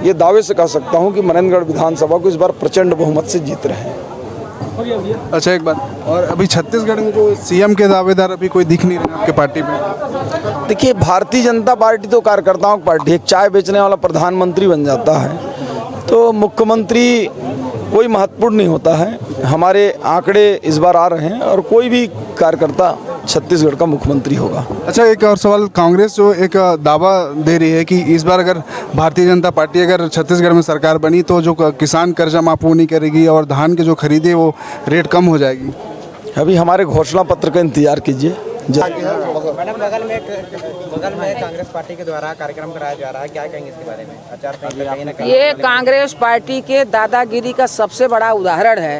ये दावे से कह सकता हूँ कि मनेंद्रगढ़ विधानसभा को इस बार प्रचंड बहुमत से जीत रहे हैं। अच्छा, एक बात और, अभी छत्तीसगढ़ में जो सीएम के दावेदार अभी कोई दिख नहीं रहे आपके पार्टी में? देखिए, भारतीय जनता पार्टी तो कार्यकर्ताओं की पार्टी है। एक चाय बेचने वाला प्रधानमंत्री बन जाता है तो मुख्यमंत्री कोई महत्वपूर्ण नहीं होता है। हमारे आंकड़े इस बार आ रहे हैं और कोई भी कार्यकर्ता छत्तीसगढ़ का मुख्यमंत्री होगा। अच्छा, एक और सवाल, कांग्रेस जो एक दावा दे रही है कि इस बार अगर भारतीय जनता पार्टी अगर छत्तीसगढ़ में सरकार बनी तो जो किसान कर्जा माफ वो नहीं करेगी और धान के जो खरीदे वो रेट कम हो जाएगी। अभी हमारे घोषणा पत्र का इंतजार कीजिए। मैडम, बगल में कांग्रेस पार्टी के द्वारा कार्यक्रम कराया जा रहा है, क्या कहेंगे इसके बारे में? आचार संहिता कहीं ना कहीं ये कांग्रेस पार्टी के दादागिरी का सबसे बड़ा उदाहरण है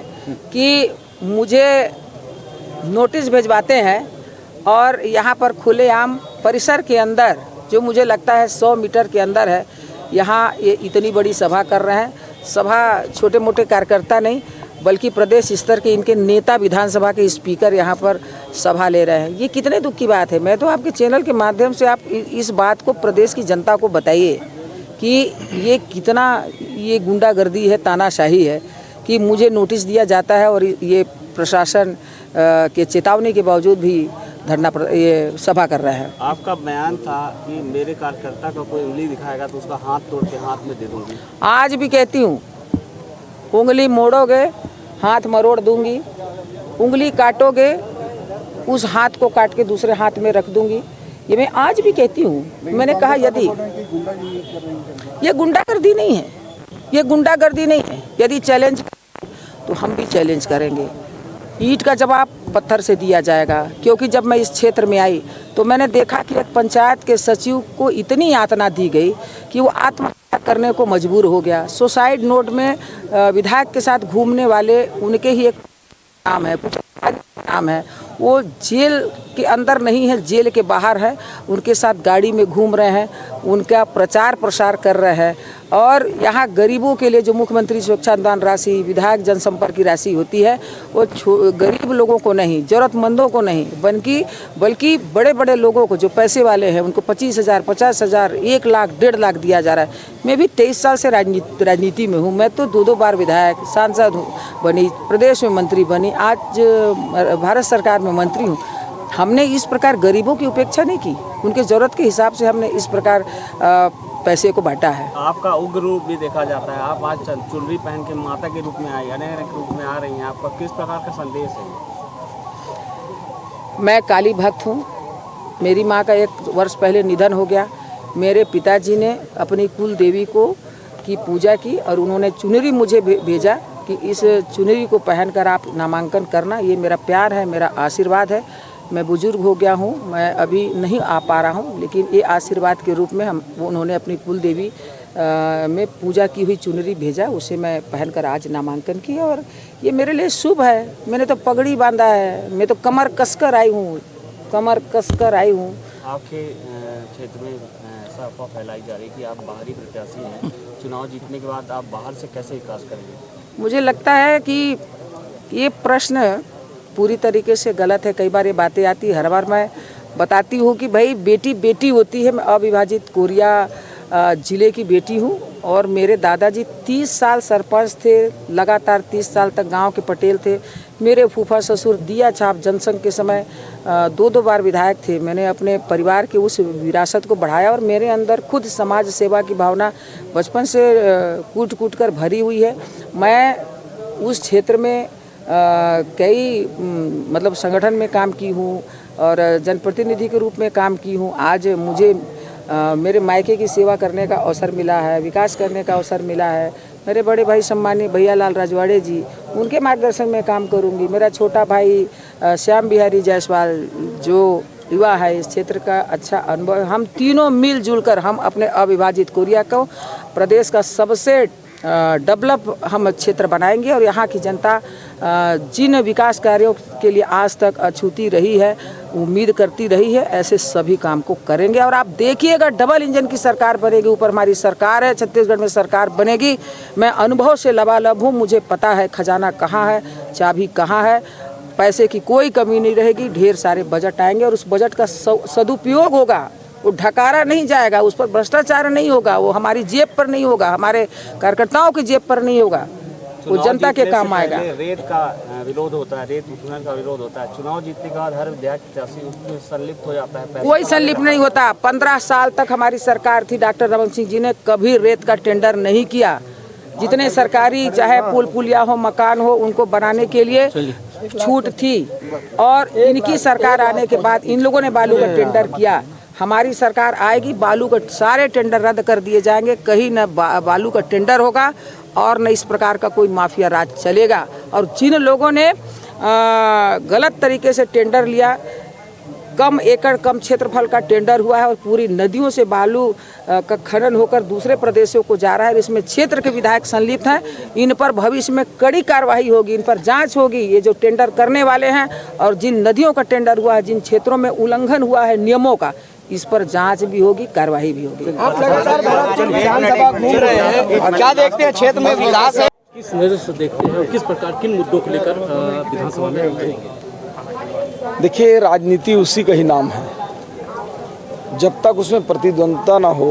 कि मुझे नोटिस भिजवाते हैं और यहाँ पर खुलेआम परिसर के अंदर, जो मुझे लगता है 100 मीटर के अंदर है, यहाँ ये इतनी बड़ी सभा कर रहे हैं। सभा छोटे मोटे कार्यकर्ता नहीं बल्कि प्रदेश स्तर के इनके नेता, विधानसभा के स्पीकर यहाँ पर सभा ले रहे हैं। ये कितने दुख की बात है। मैं तो आपके चैनल के माध्यम से आप इस बात को प्रदेश की जनता को बताइए कि ये कितना ये गुंडागर्दी है, तानाशाही है कि मुझे नोटिस दिया जाता है और ये प्रशासन के चेतावनी के बावजूद भी धरना ये सभा कर रहे हैं। आपका बयान था कि मेरे कार्यकर्ता का कोई उंगली दिखाएगा तो उसका हाथ तोड़ के हाथ में दे दूंगी। आज भी कहती हूँ, उंगली मोड़ोगे हाथ मरोड़ दूंगी, उंगली काटोगे उस हाथ को काट के दूसरे हाथ में रख दूंगी। ये मैं आज भी कहती हूँ। मैंने कहा यदि ये गुंडागर्दी नहीं है, ये गुंडागर्दी नहीं है। यदि चैलेंज तो हम भी चैलेंज करेंगे। ईंट का जवाब पत्थर से दिया जाएगा। क्योंकि जब मैं इस क्षेत्र में आई तो मैंने देखा कि एक पंचायत के सचिव को इतनी यातना दी गई कि वो आत्महत्या करने को मजबूर हो गया। सुसाइड नोट में विधायक के साथ घूमने वाले उनके ही एक नाम है, कुछ नाम है, वो जेल के अंदर नहीं है, जेल के बाहर है। उनके साथ गाड़ी में घूम रहे हैं, उनका प्रचार प्रसार कर रहे हैं। और यहाँ गरीबों के लिए जो मुख्यमंत्री सुरक्षा अनुदान राशि, विधायक जनसंपर्क की राशि होती है, वो गरीब लोगों को नहीं, ज़रूरतमंदों को नहीं, बल्कि बड़े बड़े लोगों को जो पैसे वाले हैं उनको 25,000, 50,000, 1 लाख, 1.5 लाख दिया जा रहा है। मैं भी 23 साल से राजनीति में हूँ। मैं तो 2 बार विधायक, सांसद बनी, प्रदेश में मंत्री बनी, आज भारत सरकार में मंत्री हूँ। हमने इस प्रकार गरीबों की उपेक्षा नहीं की। उनके ज़रूरत के हिसाब से हमने इस प्रकार पैसे को बांटा है। आपका उग्र रूप भी देखा जाता है। आप आज चुनरी पहन के माता के रूप में आई, अनेक रूप में आ रही हैं। आपका किस प्रकार का संदेश है? मैं काली भक्त हूँ। मेरी माँ का 1 वर्ष पहले निधन हो गया। मेरे पिताजी ने अपनी कुल देवी की पूजा की और उन्होंने चुनरी मुझे भेजा कि इस चुनरी को पहनकर आप नामांकन करना। ये मेरा प्यार है, मेरा आशीर्वाद है। मैं बुजुर्ग हो गया हूँ, मैं अभी नहीं आ पा रहा हूँ, लेकिन ये आशीर्वाद के रूप में उन्होंने अपनी कुल देवी में पूजा की हुई चुनरी भेजा, उसे मैं पहनकर आज नामांकन किया और ये मेरे लिए शुभ है। मैंने तो पगड़ी बांधा है, मैं तो कमर कसकर आई हूँ, कमर कसकर आई हूँ। आपके क्षेत्र में ऐसा अफवाह फैलाई जा रही है कि आप बाहरी प्रत्याशी हैं, चुनाव जीतने के बाद आप बाहर से कैसे विकास करेंगे? मुझे लगता है कि ये प्रश्न पूरी तरीके से गलत है। कई बार ये बातें आती, हर बार मैं बताती हूँ कि भाई बेटी बेटी होती है। मैं अविभाजित कोरिया ज़िले की बेटी हूँ और मेरे दादाजी 30 साल सरपंच थे, लगातार 30 साल तक गांव के पटेल थे। मेरे फूफा ससुर दिया छाप जनसंघ के समय 2 बार विधायक थे। मैंने अपने परिवार के उस विरासत को बढ़ाया और मेरे अंदर खुद समाज सेवा की भावना बचपन से कूट कूट कर भरी हुई है। मैं उस क्षेत्र में कई मतलब संगठन में काम की हूँ और जनप्रतिनिधि के रूप में काम की हूँ। आज मुझे मेरे मायके की सेवा करने का अवसर मिला है, विकास करने का अवसर मिला है। मेरे बड़े भाई सम्मानीय भैया लाल राजवाड़े जी, उनके मार्गदर्शन में काम करूँगी। मेरा छोटा भाई श्याम बिहारी जायसवाल जो युवा है इस क्षेत्र का अच्छा अनुभव, हम तीनों मिलजुल कर हम अपने अविभाजित कोरिया को प्रदेश का सबसे डेवलप हम क्षेत्र बनाएंगे और यहाँ की जनता जिन विकास कार्यों के लिए आज तक अछूती रही है, उम्मीद करती रही है, ऐसे सभी काम को करेंगे। और आप देखिएगा डबल इंजन की सरकार बनेगी, ऊपर हमारी सरकार है, छत्तीसगढ़ में सरकार बनेगी। मैं अनुभव से लबालब हूँ, मुझे पता है खजाना कहाँ है, चाबी कहाँ है, पैसे की कोई कमी नहीं रहेगी। ढेर सारे बजट आएंगे और उस बजट का सदुपयोग होगा, वो ढकारा नहीं जाएगा, उस पर भ्रष्टाचार नहीं होगा, वो हमारी जेब पर नहीं होगा, हमारे कार्यकर्ताओं की जेब पर नहीं होगा, वो जनता के काम आएगा। रेत का विरोध होता है, रेत उत्खनन का विरोध होता है। चुनाव जीतने के बाद हर विधायक प्रत्याशी उसमें संलिप्त हो जाता है। कोई संलिप्त नहीं होता। 15 साल तक हमारी सरकार थी, डॉक्टर रमन सिंह जी ने कभी रेत का टेंडर नहीं किया। जितने सरकारी चाहे पुल पुलिया हो, मकान हो, उनको बनाने के लिए छूट थी। और इनकी सरकार आने के बाद इन लोगों ने बालू का टेंडर किया। हमारी सरकार आएगी, बालू का सारे टेंडर रद्द कर दिए जाएंगे, कहीं न बालू का टेंडर होगा और न इस प्रकार का कोई माफिया राज चलेगा। और जिन लोगों ने गलत तरीके से टेंडर लिया, कम एकड़ कम क्षेत्रफल का टेंडर हुआ है और पूरी नदियों से बालू का खनन होकर दूसरे प्रदेशों को जा रहा है, इसमें क्षेत्र के विधायक संलिप्त हैं। इन पर भविष्य में कड़ी कार्रवाई होगी, इन पर जांच होगी। ये जो टेंडर करने वाले हैं और जिन नदियों का टेंडर हुआ है, जिन क्षेत्रों में उल्लंघन हुआ है नियमों का, इस पर जांच भी होगी, कार्रवाई भी होगी। आप लगातार विधानसभा घूम रहे हैं, क्या देखते हैं क्षेत्र में विकास है? किस नज़र से देखते हैं और किस प्रकार किन मुद्दों को लेकर विधानसभा में उठेंगे? देखिए, राजनीति उसी का ही नाम है। जब तक उसमें प्रतिद्वंद्विता ना हो,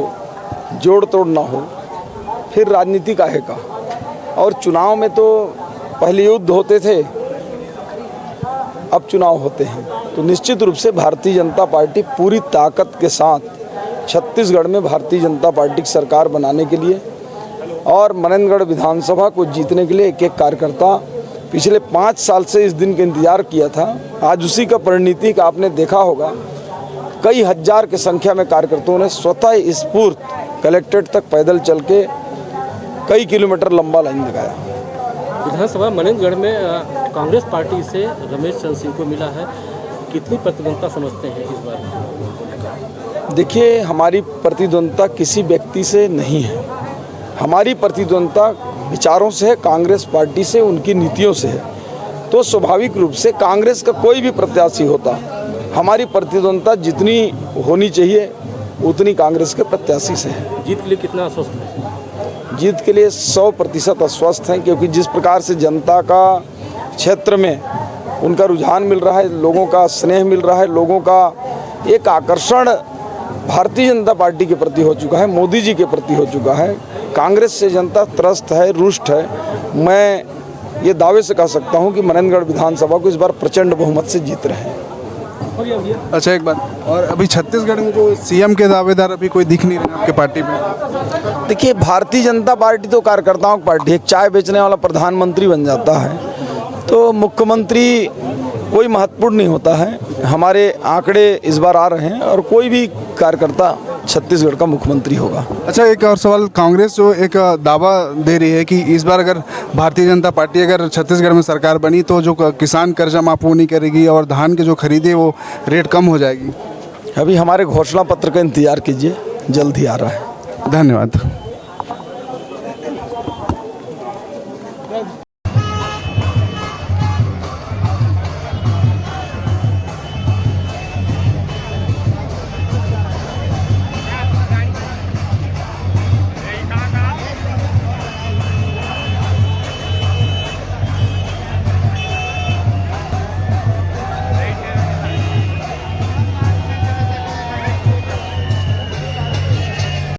जोड़ तोड़ ना हो, फिर राजनीति काहे का। और चुनाव में तो पहले युद्ध होते थे, अब चुनाव होते हैं। तो निश्चित रूप से भारतीय जनता पार्टी पूरी ताकत के साथ छत्तीसगढ़ में भारतीय जनता पार्टी की सरकार बनाने के लिए और मनेंद्रगढ़ विधानसभा को जीतने के लिए एक एक कार्यकर्ता पिछले 5 साल से इस दिन का इंतजार किया था। आज उसी का परिणति का आपने देखा होगा। कई हजार की संख्या में कार्यकर्ताओं ने स्वतः स्फूर्त कलेक्ट्रेट तक पैदल चल के कई किलोमीटर लंबा लाइन लगाया। विधानसभा मनेंद्रगढ़ में कांग्रेस पार्टी से रमेश चंद्र सिंह को मिला है, कितनी प्रतिद्वंद्विता समझते हैं इस बार? देखिए, हमारी प्रतिद्वंद्विता किसी व्यक्ति से नहीं है, हमारी प्रतिद्वंद्विता विचारों से है, कांग्रेस पार्टी से, उनकी नीतियों से है। तो स्वाभाविक रूप से कांग्रेस का कोई भी प्रत्याशी होता, हमारी प्रतिद्वंद्विता जितनी होनी चाहिए उतनी कांग्रेस के प्रत्याशी से है। जीत के लिए कितना आश्वस्त है? जीत के लिए 100% आश्वस्त हैं, क्योंकि जिस प्रकार से जनता का क्षेत्र में उनका रुझान मिल रहा है, लोगों का स्नेह मिल रहा है, लोगों का एक आकर्षण भारतीय जनता पार्टी के प्रति हो चुका है, मोदी जी के प्रति हो चुका है। कांग्रेस से जनता त्रस्त है, रुष्ट है। मैं ये दावे से कह सकता हूँ कि मनेंद्रगढ़ विधानसभा को इस बार प्रचंड बहुमत से जीत रहे हैं। अच्छा, एक बात और, अभी छत्तीसगढ़ में जो सीएम के दावेदार अभी कोई दिख नहीं रहे आपके पार्टी में? देखिए, भारतीय जनता पार्टी तो कार्यकर्ताओं की पार्टी। एक चाय बेचने वाला प्रधानमंत्री बन जाता है तो मुख्यमंत्री कोई महत्वपूर्ण नहीं होता है। हमारे आंकड़े इस बार आ रहे हैं और कोई भी कार्यकर्ता छत्तीसगढ़ का मुख्यमंत्री होगा। अच्छा, एक और सवाल, कांग्रेस जो एक दावा दे रही है कि इस बार अगर भारतीय जनता पार्टी अगर छत्तीसगढ़ में सरकार बनी तो जो किसान कर्जा माफ वो नहीं करेगी और धान के जो खरीदे वो रेट कम हो जाएगी। अभी हमारे घोषणा पत्र का इंतजार कीजिए, जल्द ही आ रहा है। धन्यवाद।